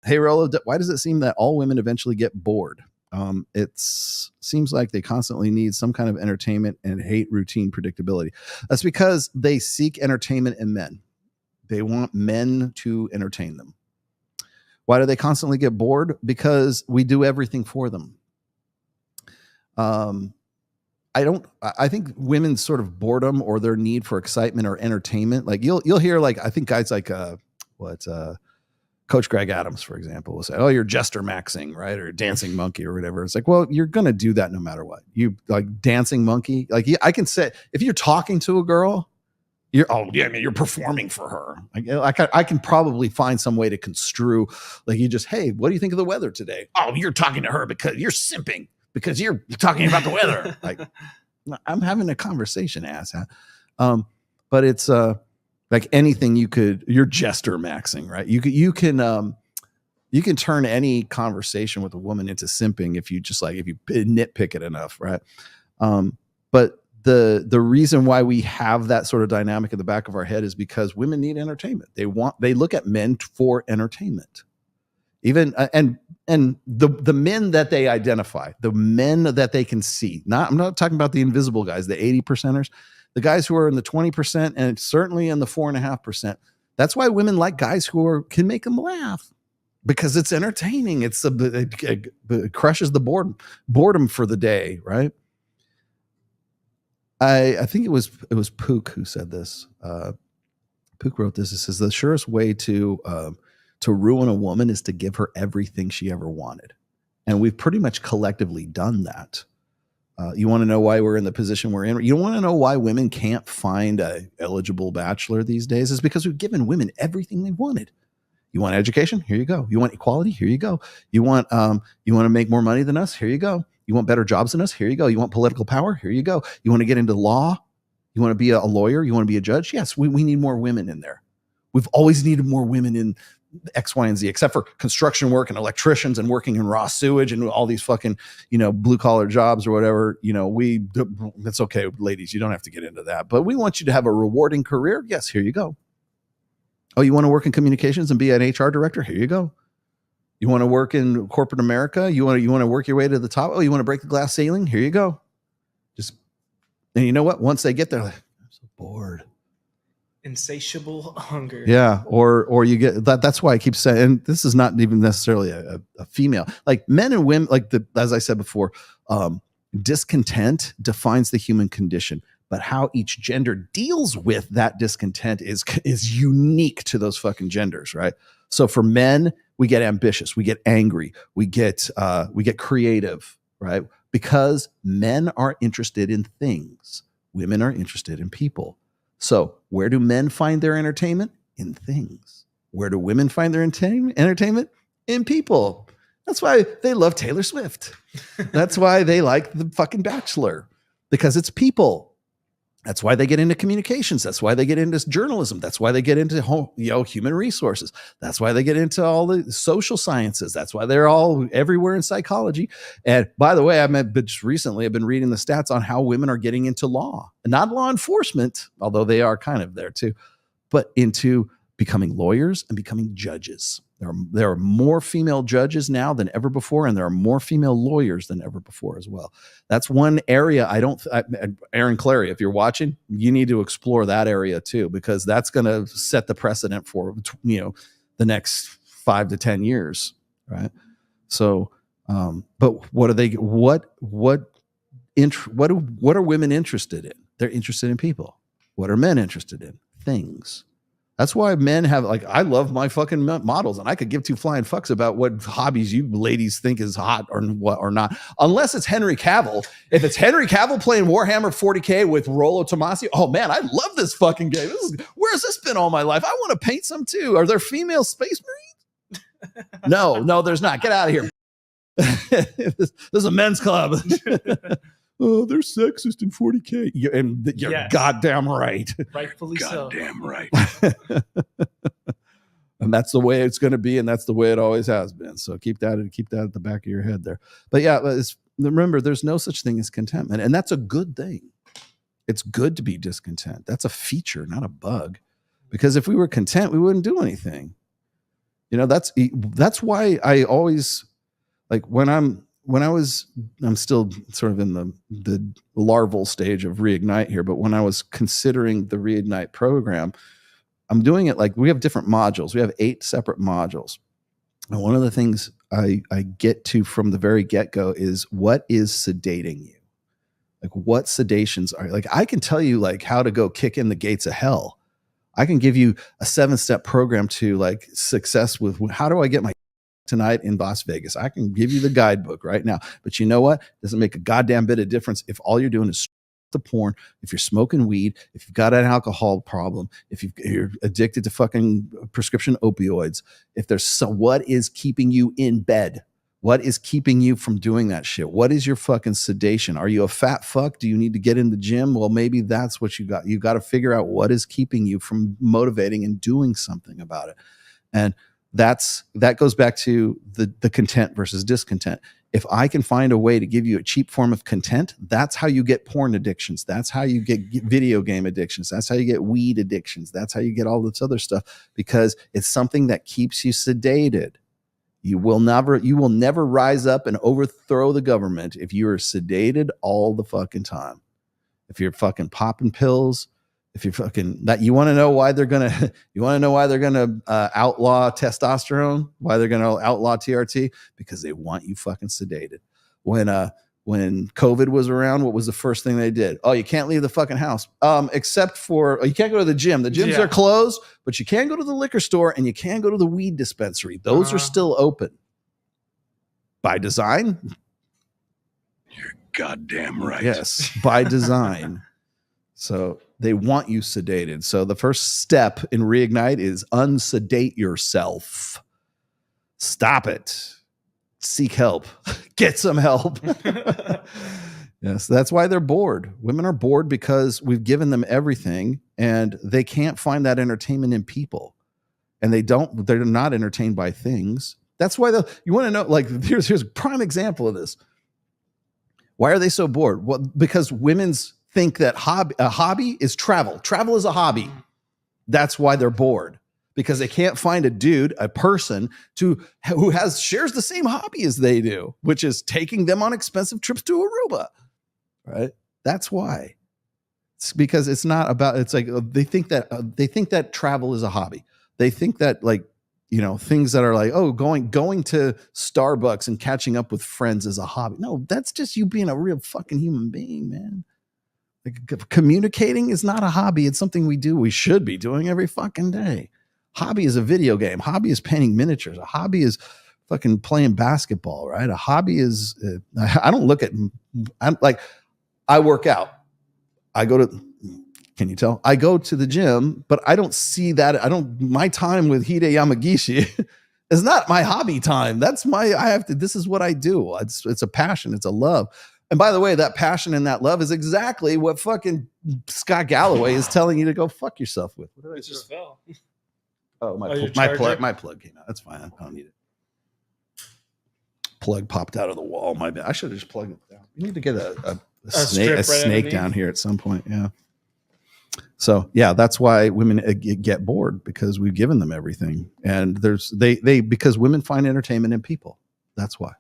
Hey, Rollo, why does it seem that all women eventually get bored? It seems like they constantly need some kind of entertainment and hate routine predictability. That's because they seek entertainment in men. They want men to entertain them. Why do they constantly get bored? Because we do everything for them. I think women's sort of boredom or their need for excitement or entertainment, like you'll hear, like, I think guys like Coach Greg Adams, for example, will say, "Oh, you're jester maxing, right?" Or dancing monkey or whatever. It's like, well, you're going to do that no matter what. You like dancing monkey. Like, I can say, if you're talking to a girl, you're performing for her. I can probably find some way to construe, like, you just, hey, what do you think of the weather today? Oh, you're talking to her because you're simping because you're talking about the weather. Like, I'm having a conversation, asshat. But it's like anything you're jester maxing, right? You can turn any conversation with a woman into simping if you nitpick it enough, right? But the reason why we have that sort of dynamic in the back of our head is because women need entertainment. They look at men for entertainment. Even and the men that they identify, the men that they can see. I'm not talking about the invisible guys, the 80%ers, the guys who are in the 20% and certainly in the 4.5%. That's why women like guys who can make them laugh, because it's entertaining. It crushes the boredom for the day, right? I think it was Pook who said this. Pook wrote this. It says the surest way to ruin a woman is to give her everything she ever wanted, and we've pretty much collectively done that. You want to know why we're in the position we're in? You want to know why women can't find a eligible bachelor these days? Is because we've given women everything they wanted. You want education? Here you go. You want equality? Here you go. You want to make more money than us? Here you go. You want better jobs than us? Here you go. You want political power? Here you go. You want to get into law? You want to be a lawyer? You want to be a judge? Yes, we need more women in there. We've always needed more women in X, Y, and Z, except for construction work and electricians and working in raw sewage and all these fucking, blue collar jobs or whatever. That's okay, ladies. You don't have to get into that, but we want you to have a rewarding career. Yes, here you go. Oh, you want to work in communications and be an HR director? Here you go. You want to work in corporate America? You want to work your way to the top? Oh, you want to break the glass ceiling? Here you go. And you know what? Once they get there, like, I'm so bored. Insatiable hunger. Yeah. Or you get that. That's why I keep saying, and this is not even necessarily a female, like men and women, like as I said before, discontent defines the human condition, but how each gender deals with that discontent is unique to those fucking genders. Right. So for men, we get ambitious, we get angry, we get creative, right? Because men are interested in things. Women are interested in people. So where do men find their entertainment? In things. Where do women find their entertainment? In people. That's why they love Taylor Swift. That's why they like The fucking Bachelor, because it's people. That's why they get into communications. That's why they get into journalism. That's why they get into human resources. That's why they get into all the social sciences. That's why they're all everywhere in psychology. And by the way, just recently I've been reading the stats on how women are getting into law, not law enforcement, although they are kind of there too, but into becoming lawyers and becoming judges. There are more female judges now than ever before, and there are more female lawyers than ever before as well. That's one area Aaron Clary, if you're watching, you need to explore that area too, because that's going to set the precedent for, the next 5 to 10 years. Right. So, but what are women interested in? They're interested in people. What are men interested in? Things. That's why men have, like, I love my fucking models, and I could give two flying fucks about what hobbies you ladies think is hot or what or not, unless it's Henry Cavill. If it's Henry Cavill playing Warhammer 40K with Rollo Tomassi, oh man, I love this fucking game. Where's this been all my life? I want to paint some too. Are there female space marines? No, there's not. Get out of here. This is a men's club. Oh, they're sexist in 40K. You're yes. Goddamn right. Rightfully goddamn right. And that's the way it's going to be, and that's the way it always has been. So keep that at the back of your head there. But yeah, remember, there's no such thing as contentment, and that's a good thing. It's good to be discontent. That's a feature, not a bug. Because if we were content, we wouldn't do anything. That's why I always like I'm still sort of in the larval stage of Reignite here, but when I was considering the Reignite program, I'm doing it like we have different modules. We have 8 separate modules. And one of the things I get to from the very get-go is what is sedating you? Like what sedations are like I can tell you like how to go kick in the gates of hell. I can give you a 7-step program to like success with how do I get my tonight in Las Vegas. I can give you the guidebook right now. But you know what? It doesn't make a goddamn bit of difference if all you're doing is the porn, if you're smoking weed, if you've got an alcohol problem, if you're addicted to fucking prescription opioids, if there's what is keeping you in bed? What is keeping you from doing that shit? What is your fucking sedation? Are you a fat fuck? Do you need to get in the gym? Well, maybe that's what you got. You got to figure out what is keeping you from motivating and doing something about it. And that goes back to the content versus discontent. If I can find a way to give you a cheap form of content, that's how you get porn addictions. That's how you get video game addictions. That's how you get weed addictions. That's how you get all this other stuff, because it's something that keeps you sedated. You will never rise up and overthrow the government if you are sedated all the fucking time. If you're fucking popping pills, if you're fucking that, you want to know why they're gonna outlaw testosterone, why they're gonna outlaw TRT, because they want you fucking sedated. When COVID was around, what was the first thing they did? Oh, you can't leave the fucking house, except for you can't go to the gym. The gyms are closed, but you can go to the liquor store and you can go to the weed dispensary. Those are still open by design. You're goddamn right. Yes, by design. So they want you sedated. So the first step in Reignite is unsedate yourself. Stop it. Seek help. Get some help. Yes, that's why they're bored. Women are bored because we've given them everything and they can't find that entertainment in people. And they're not entertained by things. That's why you want to know, like, here's a prime example of this. Why are they so bored? Well, because women's think that a hobby is travel. Travel is a hobby. That's why they're bored, because they can't find a person who shares the same hobby as they do, which is taking them on expensive trips to Aruba. Right? That's why. It's because it's not about. It's like they think that travel is a hobby. They think that like things that are like going to Starbucks and catching up with friends is a hobby. No, that's just you being a real fucking human being, man. Like, communicating is not a hobby. It's something we do. We should be doing every fucking day. Hobby is a video game. Hobby is painting miniatures. A hobby is fucking playing basketball, right? A hobby is, I don't look at, I work out. Can you tell? I go to the gym, but I don't see that. My time with Hide Yamagishi is not my hobby time. This is what I do. It's a passion. It's a love. And by the way, that passion and that love is exactly what fucking Scott Galloway is telling you to go fuck yourself with. It just fell. Oh, my plug came out. That's fine. I don't need it. Plug popped out of the wall. My bad. I should have just plugged it down. You need to get a snake down here at some point. Yeah. So yeah, that's why women get bored, because we've given them everything, and because women find entertainment in people. That's why.